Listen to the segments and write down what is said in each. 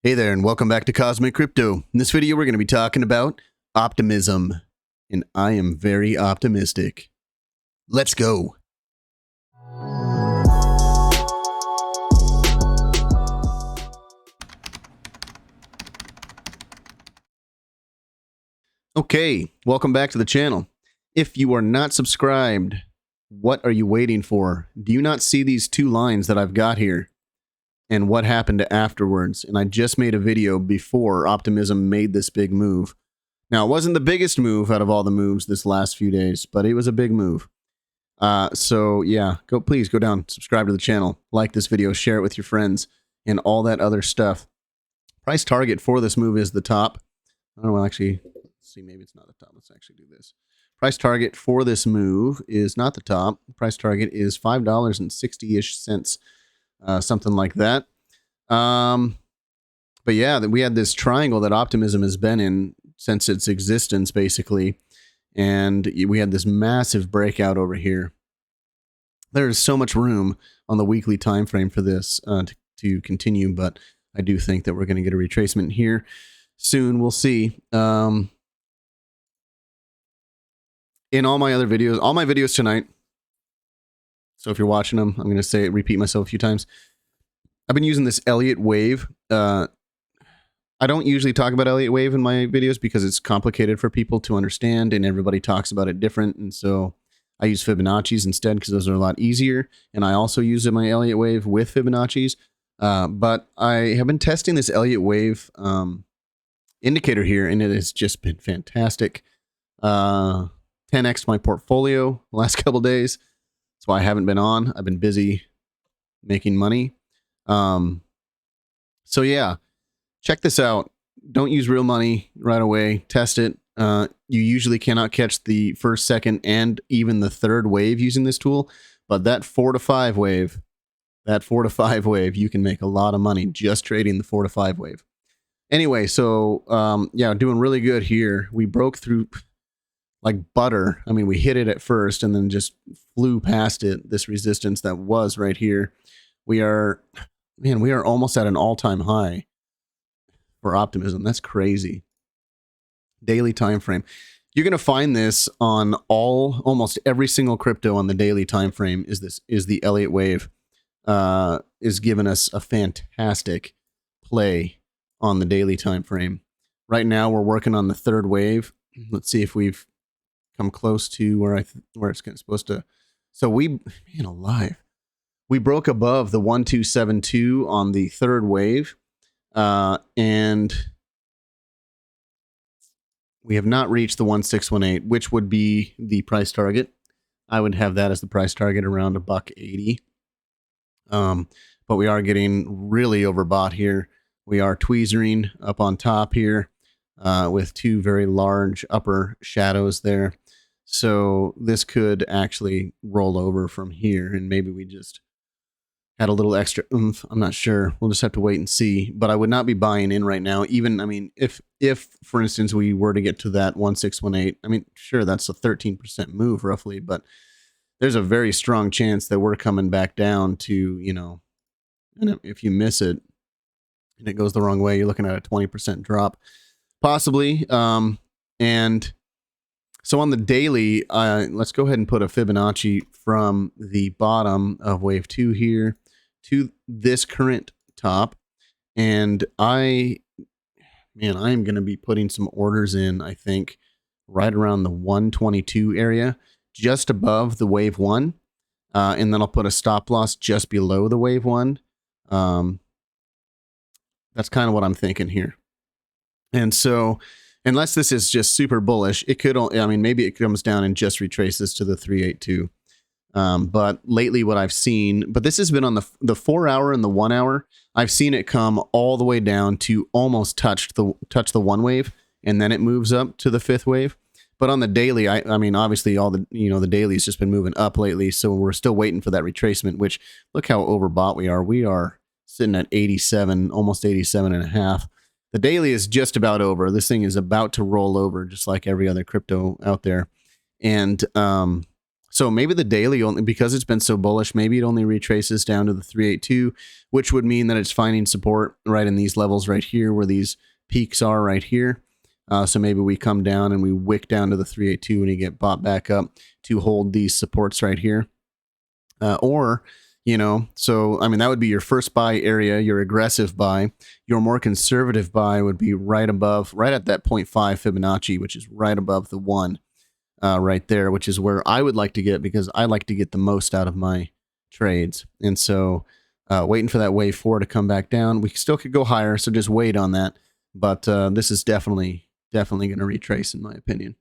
Hey there, and welcome back to Cosmic Crypto. In this video, we're going to be talking about optimism, and I am very optimistic. Let's go. Okay, welcome back to the channel. If you are not subscribed, what are you waiting for? Do you not see these two lines that I've got here? And what happened afterwards? And I just made a video before Optimism made this big move. Now, it wasn't the biggest move out of all the moves this last few days, but it was a big move. So yeah, please go down, subscribe to the channel, like this video, share it with your friends, and all that other stuff. Price target for this move is the top. I don't know, actually, let's see, maybe it's not the top. Let's actually do this. Price target for this move is not the top. Price target is $5.60-ish cents. Something like that. But yeah, we had this triangle that Optimism has been in since its existence, basically. And we had this massive breakout over here. There's so much room on the weekly time frame for this to continue, but I do think that we're going to get a retracement here soon. We'll see. In all my other videos, all my videos tonight, so if you're watching them, I'm going to repeat myself a few times. I've been using this Elliott wave. I don't usually talk about Elliott wave in my videos because it's complicated for people to understand and everybody talks about it different. And so I use Fibonacci's instead because those are a lot easier. And I also use my Elliott wave with Fibonacci's. But I have been testing this Elliott wave indicator here, and it has just been fantastic. 10x my portfolio the last couple days. That's why I haven't been on. I've been busy making money. So yeah, check this out. Don't use real money right away. Test it. You usually cannot catch the first, second, and even the third wave using this tool. But that 4 to 5 wave, you can make a lot of money just trading the 4 to 5 wave. Anyway, so yeah, doing really good here. We broke through like butter. I mean, we hit it at first and then just flew past it, this resistance that was right here. We are almost at an all-time high for Optimism. That's crazy. Daily time frame. You're going to find this on almost every single crypto on the daily time frame is the Elliott wave is giving us a fantastic play on the daily time frame. Right now we're working on the third wave. Let's see if we've come close to where it's supposed to. So we broke above the 1272 on the third wave, and we have not reached the 1618, which would be the price target. I would have that as the price target around $1.80. But we are getting really overbought here. We are tweezering up on top here with two very large upper shadows there. So this could actually roll over from here, and maybe we just had a little extra oomph. I'm not sure. We'll just have to wait and see. But I would not be buying in right now. Even, I mean, if for instance, we were to get to that 1618, I mean, sure, that's a 13% move roughly, but there's a very strong chance that we're coming back down to, you know, and if you miss it and it goes the wrong way, you're looking at a 20% drop, possibly. And so on the daily, let's go ahead and put a Fibonacci from the bottom of wave 2 here to this current top. And I'm going to be putting some orders in, I think, right around the 122 area, just above the wave 1. And then I'll put a stop loss just below the wave 1. That's kind of what I'm thinking here. And so unless this is just super bullish, it could, I mean, maybe it comes down and just retraces to the 382. But lately what I've seen, but this has been on the 4 hour and the 1 hour, I've seen it come all the way down to almost touch the 1 wave, and then it moves up to the 5th wave. But on the daily, I mean, obviously all the, the daily's just been moving up lately. So we're still waiting for that retracement, which look how overbought we are. We are sitting at 87, almost 87.5. The daily is just about over. This thing is about to roll over just like every other crypto out there. And, So maybe the daily only, because it's been so bullish, maybe it only retraces down to the 382, which would mean that it's finding support right in these levels right here where these peaks are right here. So maybe we come down and we wick down to the 382 and you get bought back up to hold these supports right here. Or, you know, so, I mean, that would be your first buy area, your aggressive buy. Your more conservative buy would be right above, right at that 0.5 Fibonacci, which is right above the 1 right there, which is where I would like to get, because I like to get the most out of my trades. And so waiting for that wave 4 to come back down. We still could go higher, so just wait on that. But this is definitely going to retrace, in my opinion.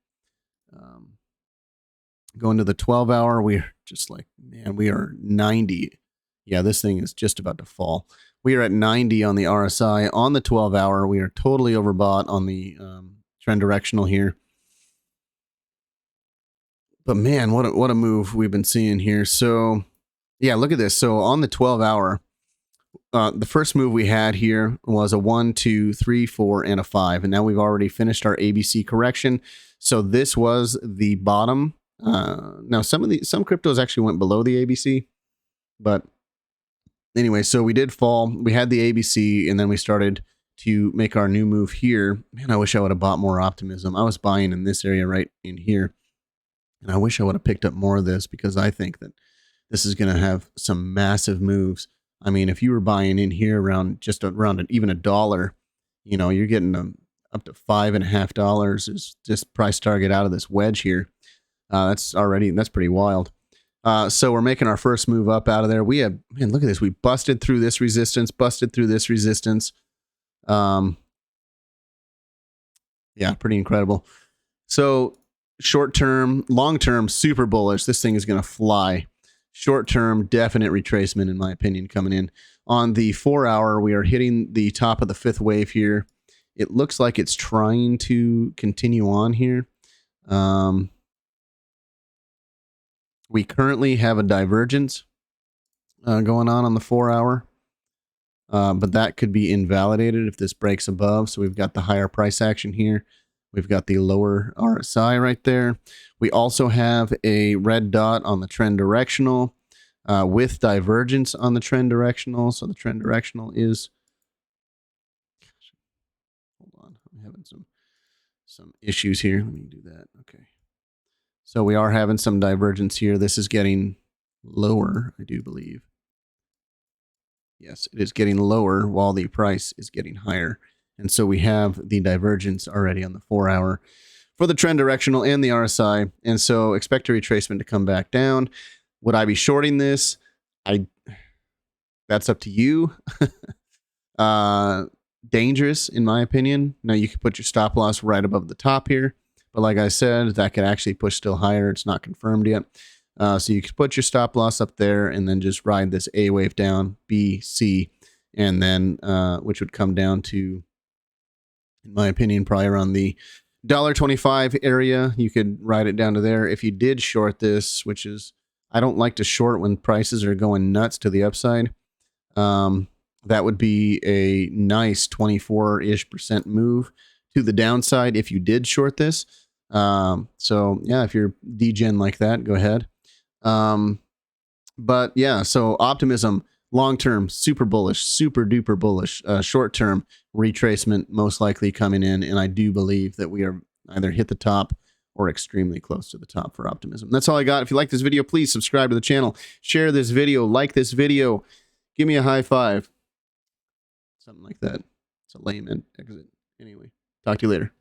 Going to the 12-hour, we're just like, man, we are 90. Yeah, this thing is just about to fall. We are at 90 on the RSI. On the 12-hour, we are totally overbought on the trend directional here. But man, what a move we've been seeing here. So yeah, look at this. So on the 12-hour, the first move we had here was a 1, 2, 3, 4, and a 5. And now we've already finished our ABC correction. So this was the bottom. Now some cryptos actually went below the ABC. But anyway, so we did fall. We had the ABC, and then we started to make our new move here. Man, I wish I would have bought more Optimism. I was buying in this area right in here. And I wish I would have picked up more of this, because I think that this is going to have some massive moves. I mean, if you were buying in here around even $1, you know, you're getting up to $5.50 is just price target out of this wedge here. That's pretty wild. So we're making our first move up out of there. We have, man, look at this. We busted through this resistance, Yeah, pretty incredible. So short term, long term, super bullish. This thing is going to fly. Short term, definite retracement, in my opinion, coming in. On the 4-hour, we are hitting the top of the 5th wave here. It looks like it's trying to continue on here. We currently have a divergence going on the 4-hour. But that could be invalidated if this breaks above. So we've got the higher price action here. We've got the lower RSI right there. We also have a red dot on the trend directional with divergence on the trend directional. So the trend directional is, hold on, I'm having some issues here. Let me do that. Okay. So we are having some divergence here. This is getting lower, I do believe. Yes, it is getting lower while the price is getting higher. And so we have the divergence already on the 4-hour for the trend directional and the RSI. And so expect a retracement to come back down. Would I be shorting this? That's up to you. Dangerous, in my opinion. Now you could put your stop loss right above the top here. But like I said, that could actually push still higher. It's not confirmed yet. So you could put your stop loss up there and then just ride this A wave down, B, C, and then which would come down to, in my opinion, probably around the $1.25 area. You could ride it down to there. If you did short this, which is, I don't like to short when prices are going nuts to the upside. That would be a nice 24-ish% move to the downside if you did short this. So yeah, if you're degen like that, go ahead. But yeah, so Optimism, long-term, super bullish, super duper bullish, short-term retracement most likely coming in. And I do believe that we are either hit the top or extremely close to the top for Optimism. That's all I got. If you like this video, please subscribe to the channel, share this video, like this video, give me a high five, something like that. It's a lame exit. Anyway, talk to you later.